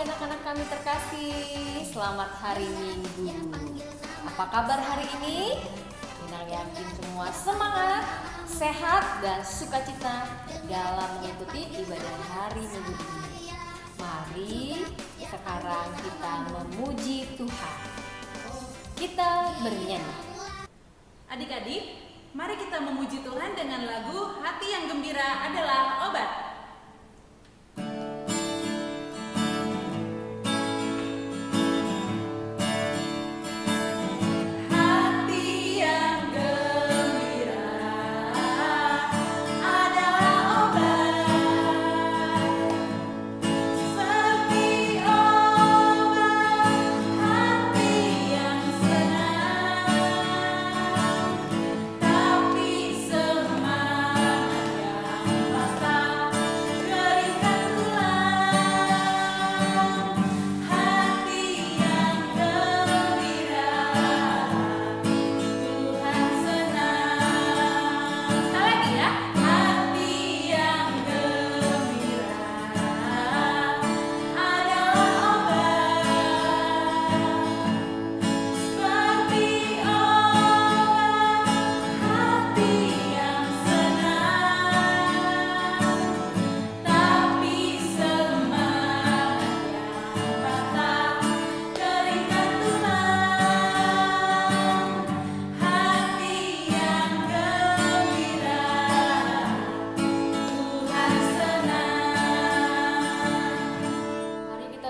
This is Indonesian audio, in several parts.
anak-anak kami terkasih, selamat hari Minggu. Apa kabar hari ini? Inang yakin semua semangat, sehat, dan sukacita dalam mengikuti ibadah hari Minggu ini. Mari sekarang kita memuji Tuhan. Kita bernyanyi. Adik-adik, mari kita memuji Tuhan dengan lagu Hati yang Gembira Adalah Obat.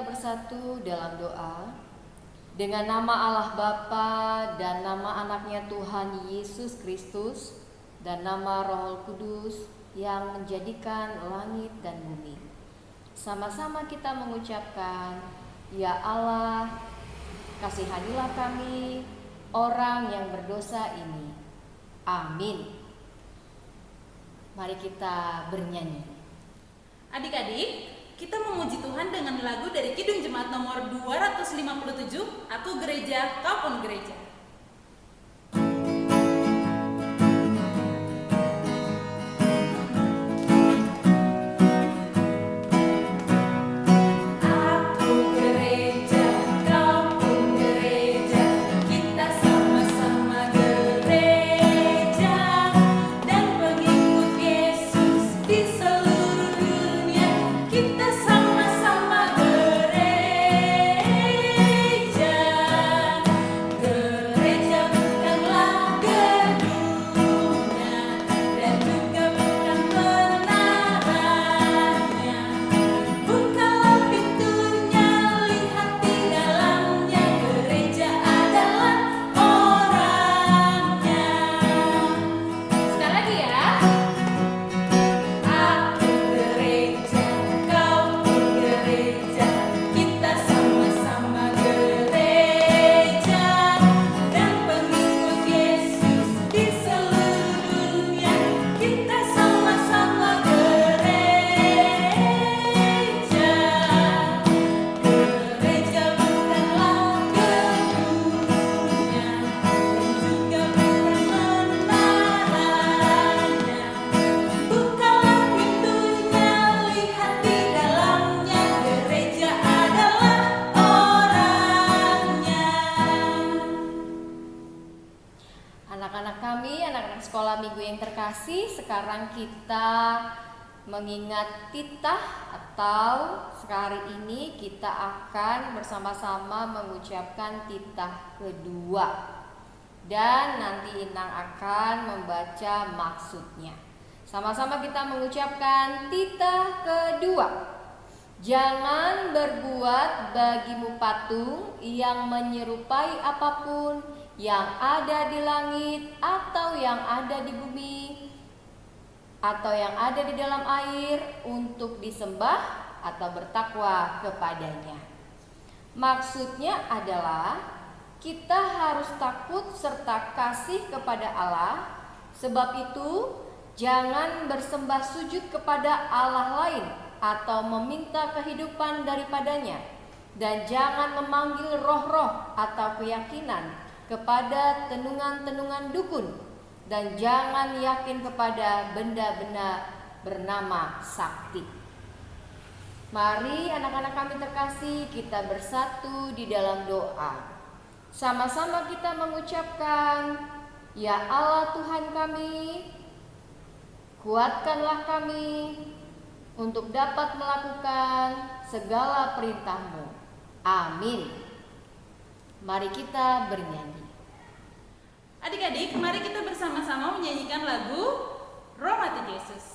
Bersatu dalam doa. Dengan nama Allah Bapa dan nama anaknya Tuhan Yesus Kristus dan nama Roh Kudus yang menjadikan langit dan bumi. Sama-sama kita mengucapkan, Ya Allah, kasihanilah kami orang yang berdosa ini. Amin. Mari kita bernyanyi. Adik-adik, kita memuji Tuhan dengan lagu dari Kidung Jemaat nomor 257, Aku Gereja, Kau Pun Gereja. Anak-anak kami, anak-anak sekolah minggu yang terkasih, sekarang kita mengingat titah atau hari ini kita akan bersama-sama mengucapkan titah kedua. Dan nanti Inang akan membaca maksudnya. Sama-sama kita mengucapkan titah kedua. Jangan berbuat bagimu patung yang menyerupai apapun yang ada di langit atau yang ada di bumi atau yang ada di dalam air untuk disembah atau bertakwa kepadanya. Maksudnya adalah kita harus takut serta kasih kepada Allah. Sebab itu jangan bersembah sujud kepada Allah lain atau meminta kehidupan daripadanya, dan jangan memanggil roh-roh atau keyakinan kepada tenungan-tenungan dukun, dan jangan yakin kepada benda-benda bernama sakti. Mari anak-anak kami terkasih, kita bersatu di dalam doa. Sama-sama kita mengucapkan, ya Allah Tuhan kami, kuatkanlah kami untuk dapat melakukan segala perintah-Mu. Amin. Mari kita bernyanyi. Adik-adik, mari kita bersama-sama menyanyikan lagu Roh Mati Yesus.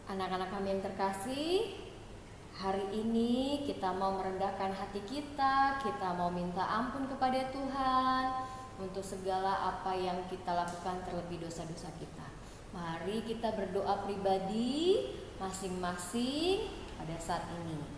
Anak-anak kami yang terkasih, hari ini kita mau merendahkan hati kita mau minta ampun kepada Tuhan untuk segala apa yang kita lakukan, terlebih dosa-dosa kita. Mari kita berdoa pribadi masing-masing pada saat ini.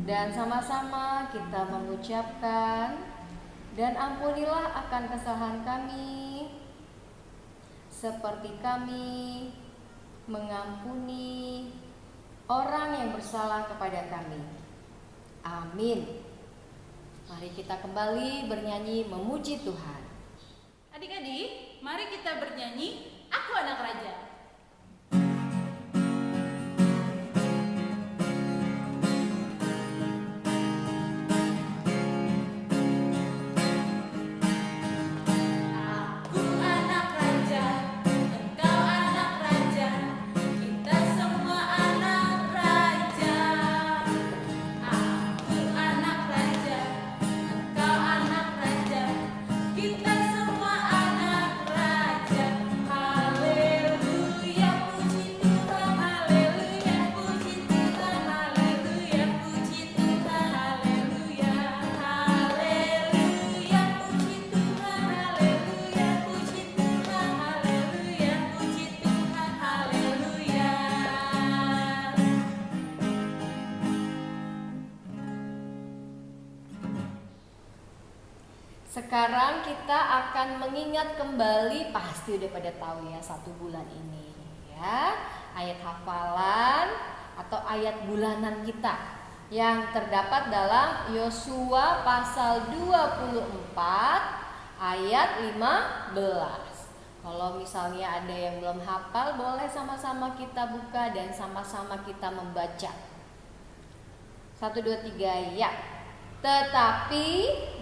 Dan sama-sama kita mengucapkan, dan ampunilah akan kesalahan kami, seperti kami mengampuni orang yang bersalah kepada kami. Amin. Mari kita kembali bernyanyi memuji Tuhan. Adik-adik, mari kita bernyanyi Aku Anak Raja. Sekarang kita akan mengingat kembali, pasti udah pada tahu ya, 1 bulan ini ya, ayat hafalan atau ayat bulanan kita yang terdapat dalam Yosua pasal 24 ayat 15. Kalau misalnya ada yang belum hafal, boleh sama-sama kita buka dan sama-sama kita membaca. 1, 2, 3 ya. Tetapi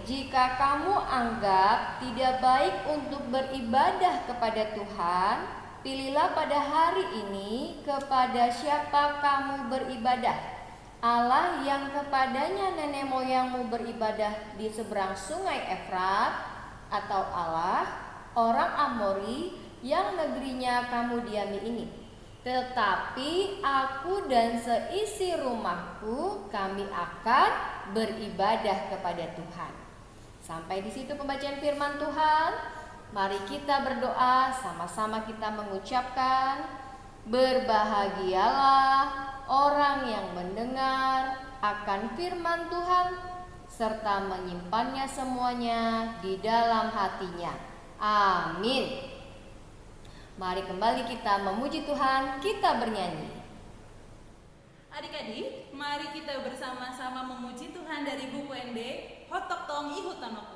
jika kamu anggap tidak baik untuk beribadah kepada Tuhan, pilihlah pada hari ini kepada siapa kamu beribadah. Allah yang kepadanya nenek moyangmu beribadah di seberang sungai Efrat, atau Allah orang Amori yang negerinya kamu diami ini. Tetapi aku dan seisi rumahku, kami akan beribadah kepada Tuhan. Sampai di situ pembacaan firman Tuhan. Mari kita berdoa, sama-sama kita mengucapkan, berbahagialah orang yang mendengar akan firman Tuhan serta menyimpannya semuanya di dalam hatinya. Amin. Mari kembali kita memuji Tuhan, kita bernyanyi. Adik-adik, mari kita bersama-sama memuji Tuhan dari buku ND Hotok Tong Ihutanoku.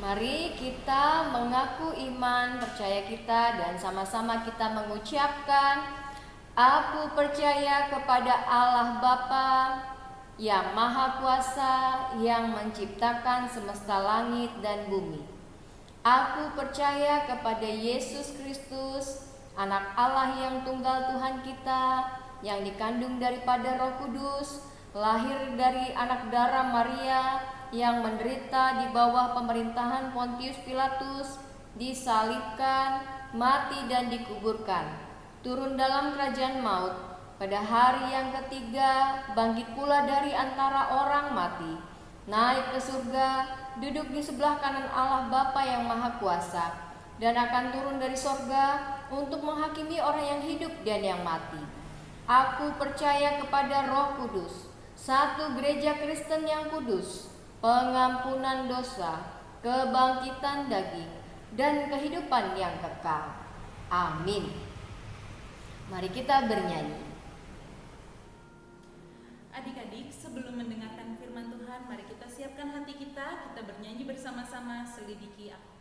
Mari kita mengaku iman percaya kita dan sama-sama kita mengucapkan, aku percaya kepada Allah Bapa yang Maha Kuasa yang menciptakan semesta langit dan bumi. Aku percaya kepada Yesus Kristus, anak Allah yang tunggal Tuhan kita, yang dikandung daripada Roh Kudus, lahir dari anak darah Maria, yang menderita di bawah pemerintahan Pontius Pilatus, disalibkan, mati dan dikuburkan, turun dalam kerajaan maut, pada hari yang ketiga bangkit pula dari antara orang mati, naik ke surga, duduk di sebelah kanan Allah Bapa yang Maha Kuasa, dan akan turun dari sorga untuk menghakimi orang yang hidup dan yang mati. Aku percaya kepada Roh Kudus, satu gereja Kristen yang kudus, pengampunan dosa, kebangkitan daging, dan kehidupan yang kekal. Amin. Mari kita bernyanyi. Adik-adik, sebelum mendengarkan firman Tuhan, mari kita siapkan hati kita bernyanyi bersama-sama, selidiki aku.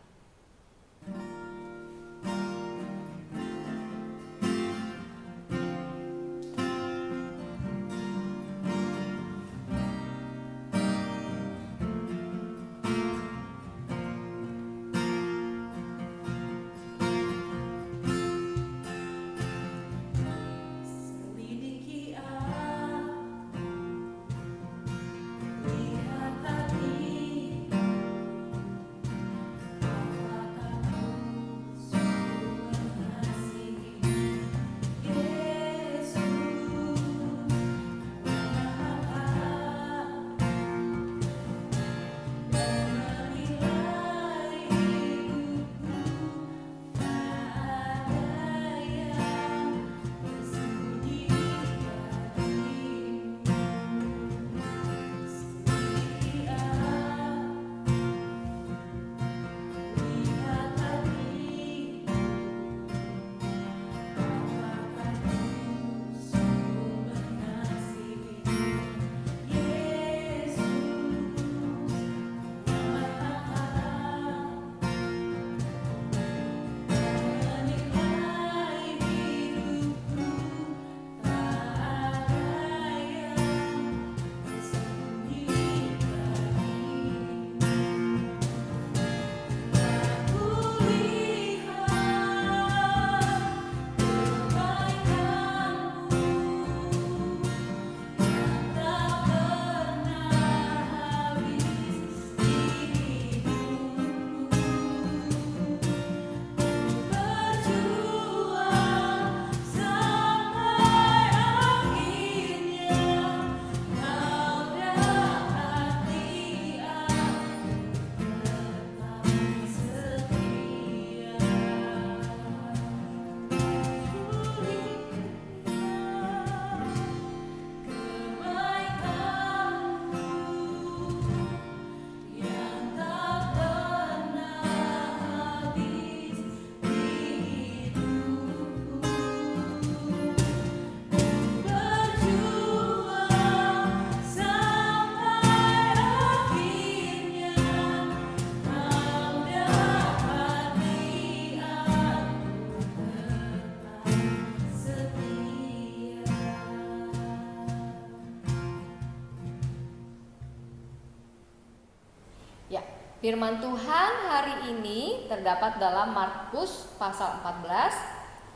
Firman Tuhan hari ini terdapat dalam Markus pasal 14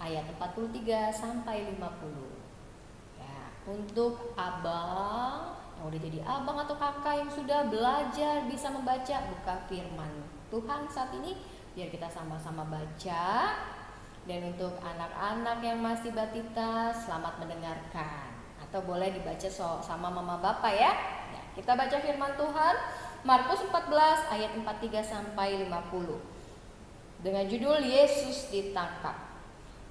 ayat 43 sampai 50. Ya, untuk abang yang udah jadi abang atau kakak yang sudah belajar bisa membaca, buka firman Tuhan saat ini biar kita sama-sama baca. Dan untuk anak-anak yang masih batita, selamat mendengarkan. Atau boleh dibaca sama mama bapak ya. Ya, kita baca firman Tuhan Markus 14 ayat 43 sampai 50. Dengan judul Yesus ditangkap.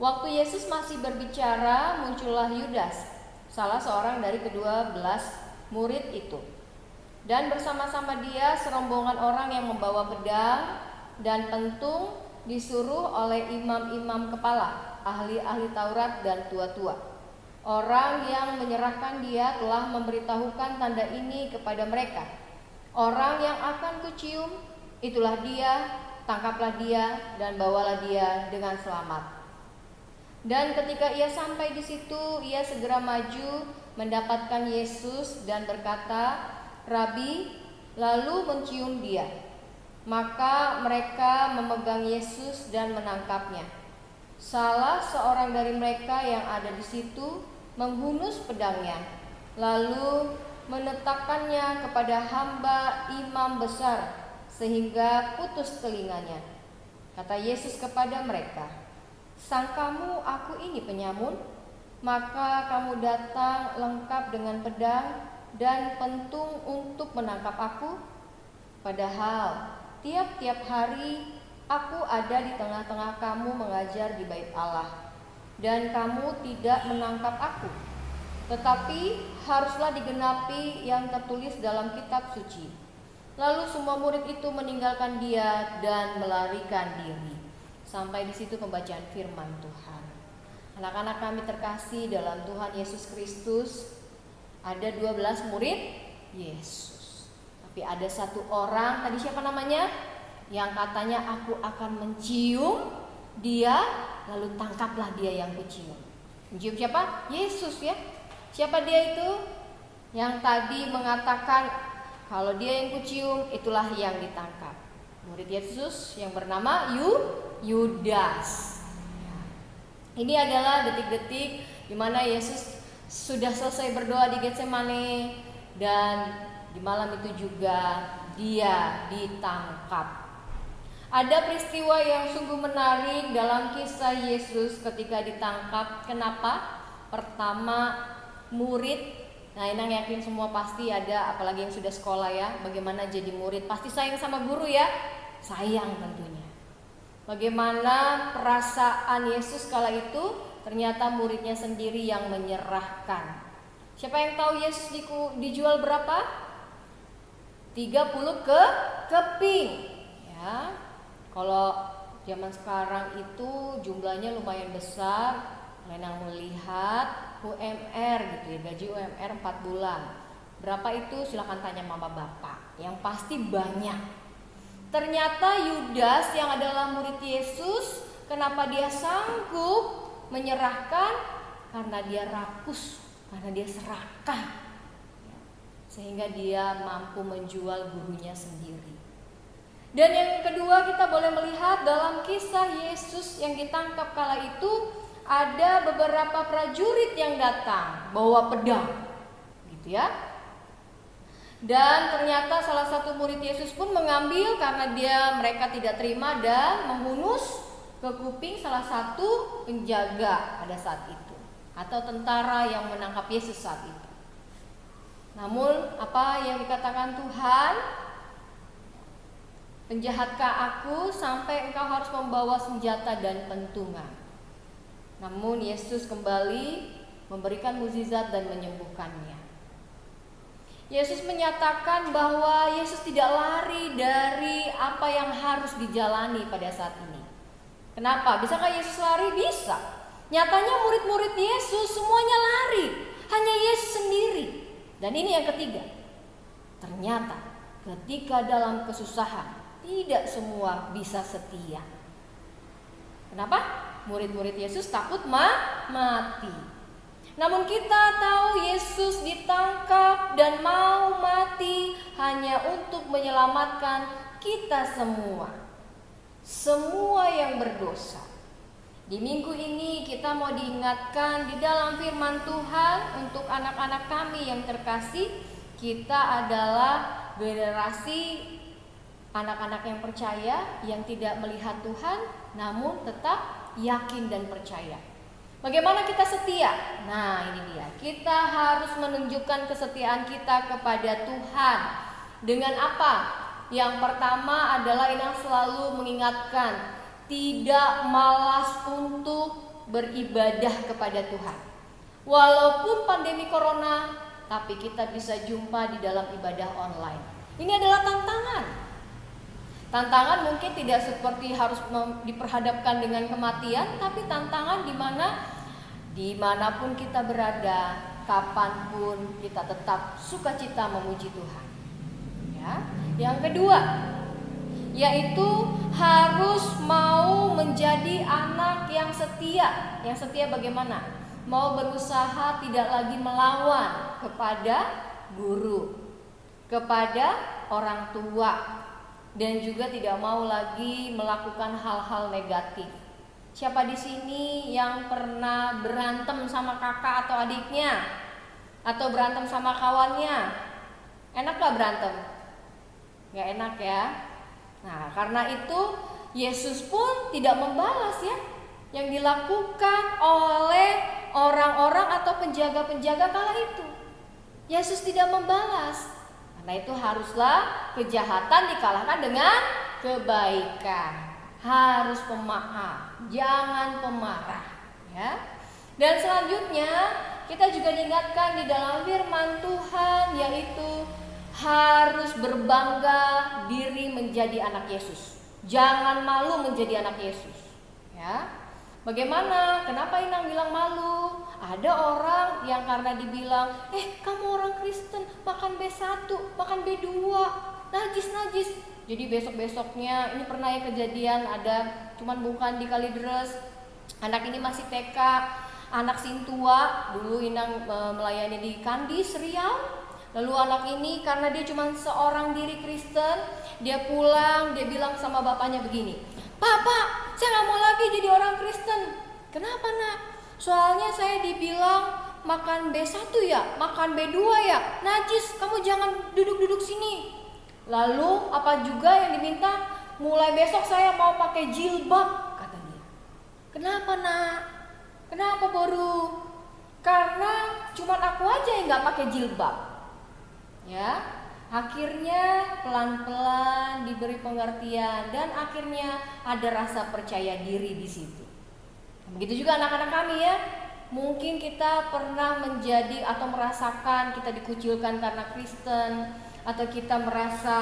Waktu Yesus masih berbicara, muncullah Yudas, salah seorang dari kedua belas murid itu. Dan bersama-sama dia serombongan orang yang membawa pedang dan pentung, disuruh oleh imam-imam kepala, ahli-ahli Taurat dan tua-tua. Orang yang menyerahkan dia telah memberitahukan tanda ini kepada mereka. Orang yang akan kucium, itulah dia, tangkaplah dia dan bawalah dia dengan selamat. Dan ketika ia sampai di situ, ia segera maju mendapatkan Yesus dan berkata, "Rabi," lalu mencium dia. Maka mereka memegang Yesus dan menangkapnya. Salah seorang dari mereka yang ada di situ menghunus pedangnya, lalu menetapkannya kepada hamba imam besar sehingga putus telinganya. Kata Yesus kepada mereka, "Sangkamu aku ini penyamun? Maka kamu datang lengkap dengan pedang dan pentung untuk menangkap aku? Padahal tiap-tiap hari aku ada di tengah-tengah kamu mengajar di bait Allah, dan kamu tidak menangkap aku. Tetapi haruslah digenapi yang tertulis dalam kitab suci." Lalu semua murid itu meninggalkan dia dan melarikan diri. Sampai di situ pembacaan firman Tuhan. Anak-anak kami terkasih dalam Tuhan Yesus Kristus, ada 12 murid Yesus. Tapi ada satu orang, tadi siapa namanya? Yang katanya aku akan mencium dia, lalu tangkaplah dia yang kucium. Mencium siapa? Yesus ya. Siapa dia itu? Yang tadi mengatakan kalau dia yang kucium, itulah yang ditangkap. Murid Yesus yang bernama Yudas. Ini adalah detik-detik di mana Yesus sudah selesai berdoa di Getsemane, dan di malam itu juga dia ditangkap. Ada peristiwa yang sungguh menarik dalam kisah Yesus ketika ditangkap. Kenapa? Pertama, murid, nah Inang yakin semua pasti ada, apalagi yang sudah sekolah ya, bagaimana jadi murid, pasti sayang sama guru ya, sayang tentunya. Bagaimana perasaan Yesus kala itu? Ternyata muridnya sendiri yang menyerahkan. Siapa yang tahu Yesus dijual berapa? 30 keping ya. Kalau zaman sekarang itu jumlahnya lumayan besar. Menang melihat UMR gitu ya, gaji UMR 4 bulan. Berapa itu? Silakan tanya mama bapak. Yang pasti banyak. Ternyata Yudas yang adalah murid Yesus, kenapa dia sanggup menyerahkan? Karena dia rakus, karena dia serakah, sehingga dia mampu menjual gurunya sendiri. Dan yang kedua, kita boleh melihat dalam kisah Yesus yang ditangkap kala itu, ada beberapa prajurit yang datang bawa pedang, gitu ya. Dan ternyata salah satu murid Yesus pun mengambil karena mereka tidak terima dan menghunus ke kuping salah satu penjaga pada saat itu, atau tentara yang menangkap Yesus saat itu. Namun apa yang dikatakan Tuhan? "Penjahatkah aku sampai engkau harus membawa senjata dan pentungan?" Namun Yesus kembali memberikan mukjizat dan menyembuhkannya. Yesus menyatakan bahwa Yesus tidak lari dari apa yang harus dijalani pada saat ini. Kenapa? Bisakah Yesus lari? Bisa. Nyatanya murid-murid Yesus semuanya lari, hanya Yesus sendiri. Dan ini yang ketiga. Ternyata ketika dalam kesusahan, tidak semua bisa setia. Kenapa? Murid-murid Yesus takut mati. Namun kita tahu Yesus ditangkap dan mau mati hanya untuk menyelamatkan kita semua. Semua yang berdosa. Di minggu ini kita mau diingatkan di dalam firman Tuhan untuk anak-anak kami yang terkasih. Kita adalah generasi anak-anak yang percaya, yang tidak melihat Tuhan namun tetap yakin dan percaya. Bagaimana kita setia? Nah, ini dia. Kita harus menunjukkan kesetiaan kita kepada Tuhan. Dengan apa? Yang pertama adalah yang selalu mengingatkan, tidak malas untuk beribadah kepada Tuhan. Walaupun pandemi corona, tapi kita bisa jumpa di dalam ibadah online. Ini adalah tantangan. Tantangan mungkin tidak seperti harus diperhadapkan dengan kematian, tapi tantangan di mana dimanapun kita berada, kapanpun kita tetap sukacita memuji Tuhan. Ya. Yang kedua, yaitu harus mau menjadi anak yang setia. Yang setia bagaimana? Mau berusaha tidak lagi melawan kepada guru, kepada orang tua, dan juga tidak mau lagi melakukan hal-hal negatif. Siapa di sini yang pernah berantem sama kakak atau adiknya, atau berantem sama kawannya? Enak gak berantem? Gak enak ya. Nah, karena itu Yesus pun tidak membalas ya yang dilakukan oleh orang-orang atau penjaga-penjaga kala itu. Yesus tidak membalas. Karena itu haruslah kejahatan dikalahkan dengan kebaikan. Harus pemaaf, jangan pemarah, ya. Dan selanjutnya kita juga diingatkan di dalam firman Tuhan, yaitu harus berbangga diri menjadi anak Yesus. Jangan malu menjadi anak Yesus, ya. Bagaimana? Kenapa Inang bilang malu? Ada orang yang karena dibilang, kamu orang Kristen, makan B1, makan B2, najis. Jadi besok-besoknya, ini pernah ya kejadian, ada, cuman bukan di Kalideres. Anak ini masih TK, anak Sintua, dulu Inang melayani di Kandis, Riau. Lalu anak ini karena dia cuma seorang diri Kristen, dia pulang, dia bilang sama bapaknya begini, Pak, saya gak mau lagi jadi orang Kristen. Kenapa nak? Soalnya saya dibilang makan B1 ya, makan B2 ya, najis, kamu jangan duduk-duduk sini. Lalu apa juga yang diminta? Mulai besok saya mau pakai jilbab, kata dia. Kenapa nak? Kenapa Boru? Karena cuma aku aja yang gak pakai jilbab. Ya, akhirnya pelan-pelan diberi pengertian dan akhirnya ada rasa percaya diri di situ. Begitu juga anak-anak kami ya. Mungkin kita pernah menjadi atau merasakan kita dikucilkan karena Kristen, atau kita merasa,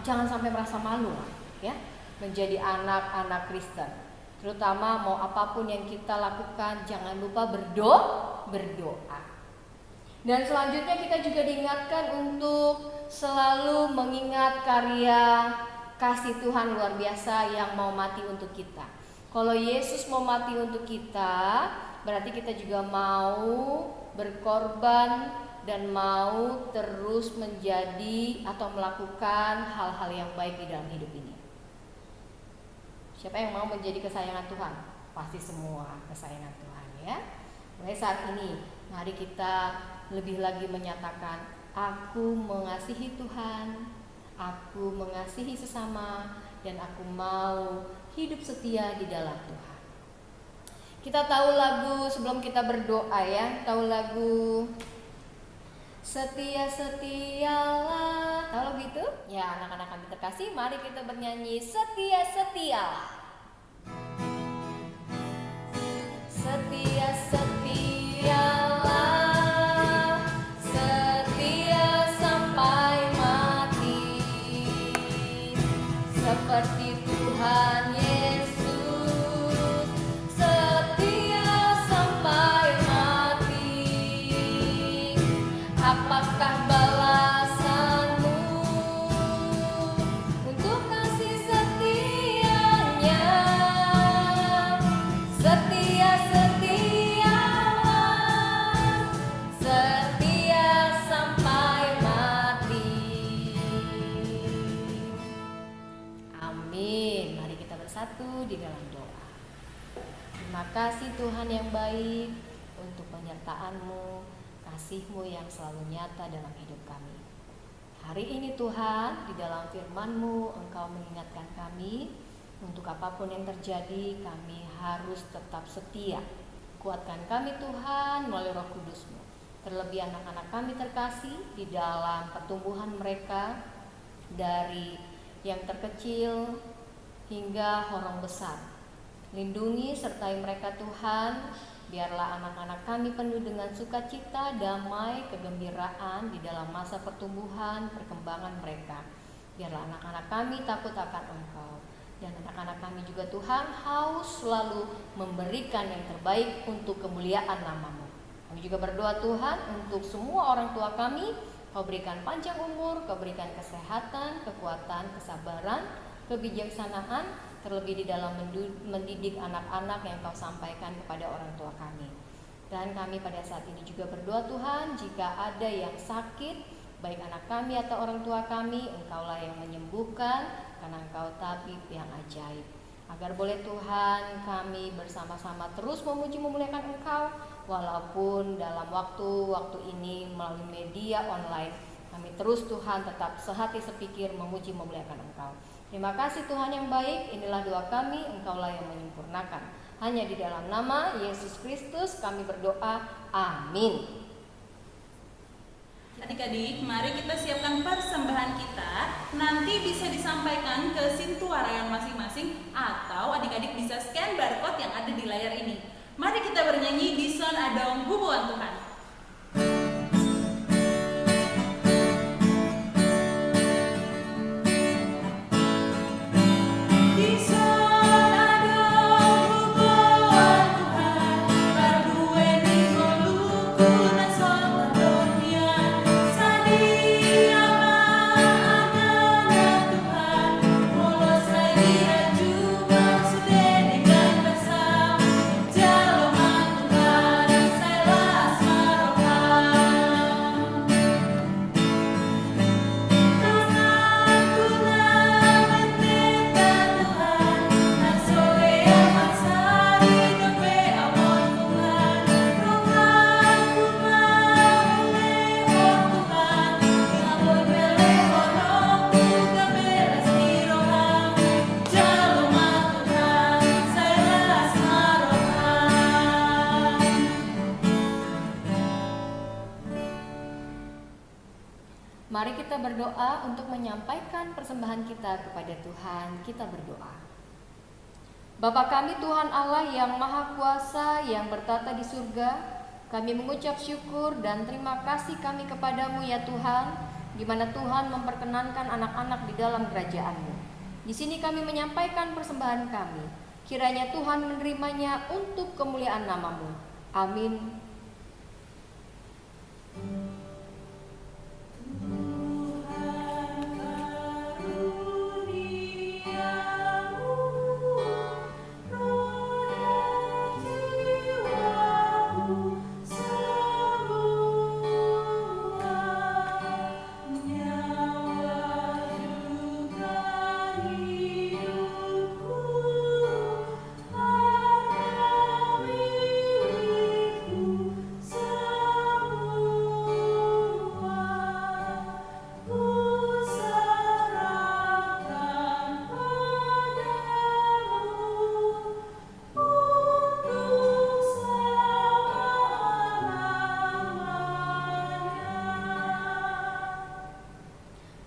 jangan sampai merasa malu ya, menjadi anak-anak Kristen. Terutama mau apapun yang kita lakukan, jangan lupa berdoa. Dan selanjutnya kita juga diingatkan untuk selalu mengingat karya kasih Tuhan luar biasa yang mau mati untuk kita. Kalau Yesus mau mati untuk kita, berarti kita juga mau berkorban dan mau terus menjadi atau melakukan hal-hal yang baik di dalam hidup ini. Siapa yang mau menjadi kesayangan Tuhan? Pasti semua kesayangan Tuhan ya. Mulai saat ini, mari kita lebih lagi menyatakan, aku mengasihi Tuhan, aku mengasihi sesama, dan aku mau hidup setia di dalam Tuhan. Kita tahu lagu sebelum kita berdoa ya, tahu lagu Setia-setialah, tahu gitu? Ya anak-anak kami terkasih, mari kita bernyanyi setia-setialah. Setia-setialah, setia sampai mati, seperti Tuhan Yesus, setia sampai mati. Apakah balasanmu untuk kasih setianya? Setia-setialah, bersatu di dalam doa. Terima kasih Tuhan yang baik untuk penyertaan-Mu, kasih-Mu yang selalu nyata dalam hidup kami. Hari ini Tuhan, di dalam firman-Mu Engkau mengingatkan kami, untuk apapun yang terjadi kami harus tetap setia. Kuatkan kami Tuhan melalui Roh Kudus-Mu. Terlebih anak-anak kami terkasih di dalam pertumbuhan mereka, dari yang terkecil hingga orang besar. Lindungi sertai mereka Tuhan. Biarlah anak-anak kami penuh dengan sukacita, damai, kegembiraan di dalam masa pertumbuhan, perkembangan mereka. Biarlah anak-anak kami takut akan Engkau. Dan anak-anak kami juga Tuhan haus selalu memberikan yang terbaik untuk kemuliaan nama-Mu. Kami juga berdoa Tuhan untuk semua orang tua kami. Kau berikan panjang umur, Kau berikan kesehatan, kekuatan, kesabaran, kebijaksanaan, terlebih di dalam mendidik anak-anak yang Kau sampaikan kepada orang tua kami. Dan kami pada saat ini juga berdoa Tuhan, jika ada yang sakit, baik anak kami atau orang tua kami, Engkaulah yang menyembuhkan, karena Engkau tabib yang ajaib. Agar boleh Tuhan kami bersama-sama terus memuji memuliakan Engkau, walaupun dalam waktu-waktu ini melalui media online, kami terus Tuhan tetap sehati sepikir memuji memuliakan Engkau. Terima kasih Tuhan yang baik, inilah doa kami, Engkaulah yang menyempurnakan. Hanya di dalam nama Yesus Kristus kami berdoa, amin. Adik-adik, mari kita siapkan persembahan kita. Nanti bisa disampaikan ke sintuarayan masing-masing, atau adik-adik bisa scan barcode yang ada di layar ini. Mari kita bernyanyi di Son Adong Hubungan Tuhan. Mari kita berdoa untuk menyampaikan persembahan kita kepada Tuhan. Kita berdoa. Bapa kami Tuhan Allah yang Maha Kuasa, yang bertata di surga, kami mengucap syukur dan terima kasih kami kepadamu ya Tuhan, di mana Tuhan memperkenankan anak-anak di dalam kerajaan-Mu. Di sini kami menyampaikan persembahan kami. Kiranya Tuhan menerimanya untuk kemuliaan nama-Mu. Amin.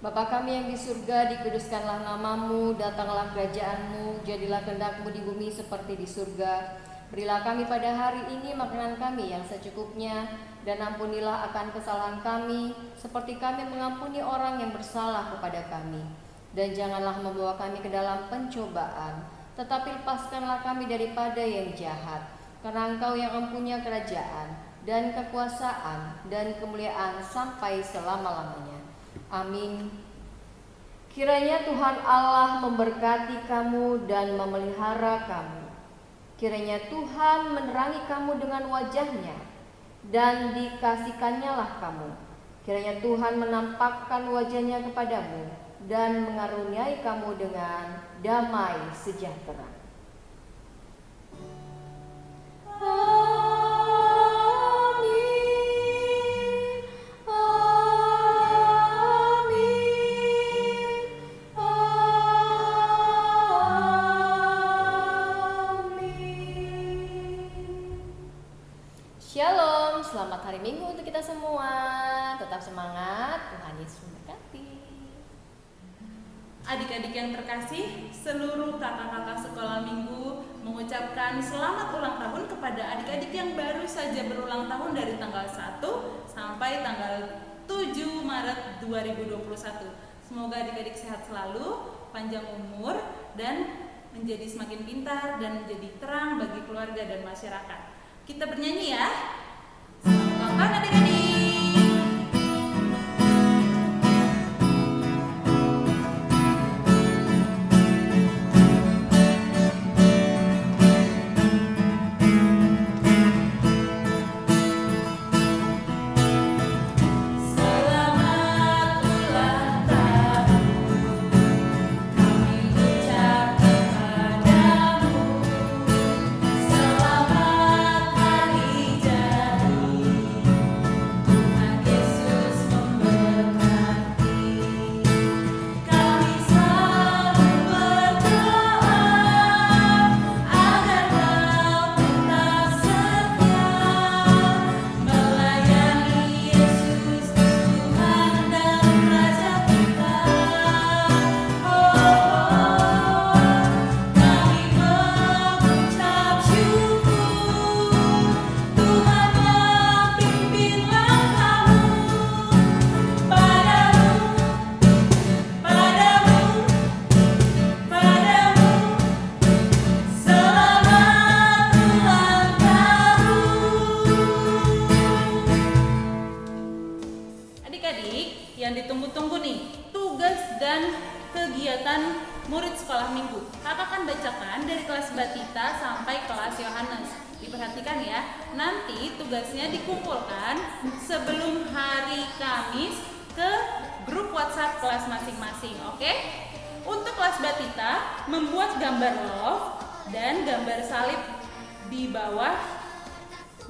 Bapa kami yang di surga, dikuduskanlah nama-Mu, datanglah kerajaan-Mu, jadilah kehendak-Mu di bumi seperti di surga. Berilah kami pada hari ini makanan kami yang secukupnya, dan ampunilah akan kesalahan kami, seperti kami mengampuni orang yang bersalah kepada kami. Dan janganlah membawa kami ke dalam pencobaan, tetapi lepaskanlah kami daripada yang jahat. Karena Engkau yang mempunyai kerajaan, dan kekuasaan, dan kemuliaan sampai selama-lamanya. Amin. Kiranya Tuhan Allah memberkati kamu dan memelihara kamu. Kiranya Tuhan menerangi kamu dengan wajah-Nya dan dikasihkan-Nyalah kamu. Kiranya Tuhan menampakkan wajah-Nya kepadamu dan mengaruniai kamu dengan damai sejahtera. hari Minggu untuk kita semua. Tetap semangat, Tuhan Yesus memberkati. Adik-adik yang terkasih, seluruh kakak-kakak sekolah minggu mengucapkan selamat ulang tahun kepada adik-adik yang baru saja berulang tahun dari tanggal 1 sampai tanggal 7 Maret 2021. Semoga adik-adik sehat selalu, panjang umur, dan menjadi semakin pintar dan menjadi terang bagi keluarga dan masyarakat. Kita bernyanyi ya. Selamat ulang tahun adik-adik. Adik-adik, yang ditunggu-tunggu nih, tugas dan kegiatan murid sekolah minggu. Kakak akan bacakan dari kelas Batita sampai kelas Yohanes. Diperhatikan ya, nanti tugasnya dikumpulkan sebelum hari Kamis ke grup WhatsApp kelas masing-masing, oke? Untuk kelas Batita, membuat gambar love dan gambar salib di bawah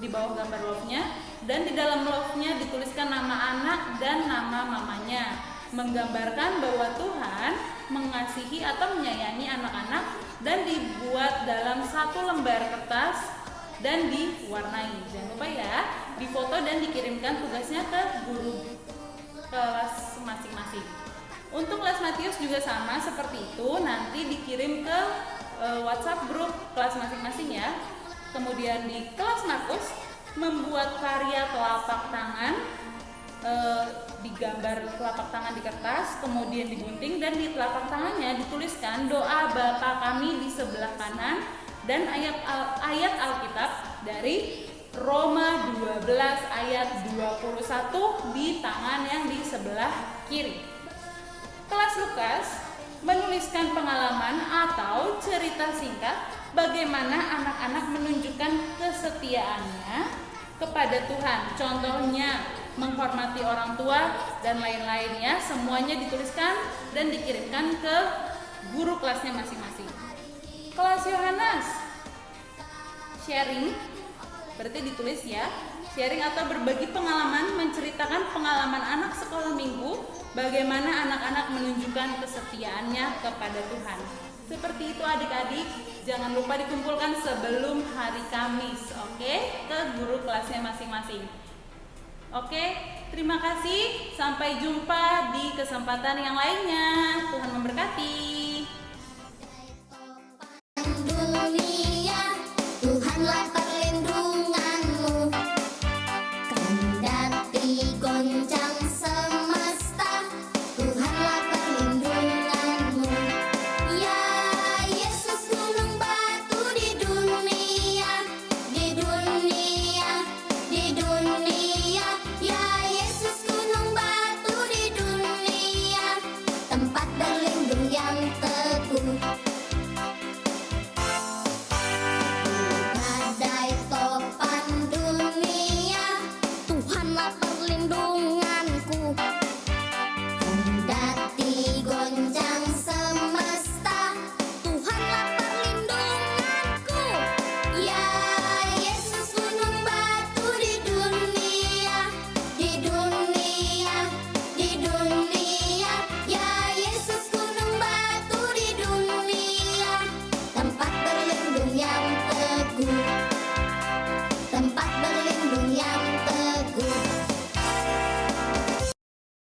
gambar love-nya, dan di dalam love-nya dituliskan nama anak dan nama mamanya, menggambarkan bahwa Tuhan mengasihi atau menyayangi anak-anak, dan dibuat dalam satu lembar kertas dan diwarnai. Jangan lupa ya, difoto dan dikirimkan tugasnya ke guru kelas masing-masing. Untuk kelas Matius juga sama seperti itu, nanti dikirim ke WhatsApp grup kelas masing-masing ya. Kemudian di kelas Markus, membuat karya telapak tangan, digambar telapak tangan di kertas, kemudian digunting, dan di telapak tangannya dituliskan doa Bapa kami di sebelah kanan dan ayat Alkitab dari Roma 12 ayat 21 di tangan yang di sebelah kiri. Kelas Lukas menuliskan pengalaman atau cerita singkat bagaimana anak-anak menunjukkan kesetiaannya kepada Tuhan. Contohnya menghormati orang tua dan lain-lainnya, semuanya dituliskan dan dikirimkan ke guru kelasnya masing-masing. Kelas Yohanes, sharing, berarti ditulis ya, sharing atau berbagi pengalaman, menceritakan pengalaman anak sekolah minggu, bagaimana anak-anak menunjukkan kesetiaannya kepada Tuhan. Seperti itu adik-adik, jangan lupa dikumpulkan sebelum hari Kamis, oke? Ke guru kelasnya masing-masing. Oke, terima kasih. Sampai jumpa di kesempatan yang lainnya. Tuhan memberkati. Dunia, Tuhanlah perlindunganmu, kendati goncang semesta, Tuhanlah perlindunganmu. Ya Yesus gunung batu di dunia, di dunia, di dunia. Ya Yesus gunung batu di dunia, tempat berlindung yang teguh. Badai topan dunia, Tuhanlah perlindunganku.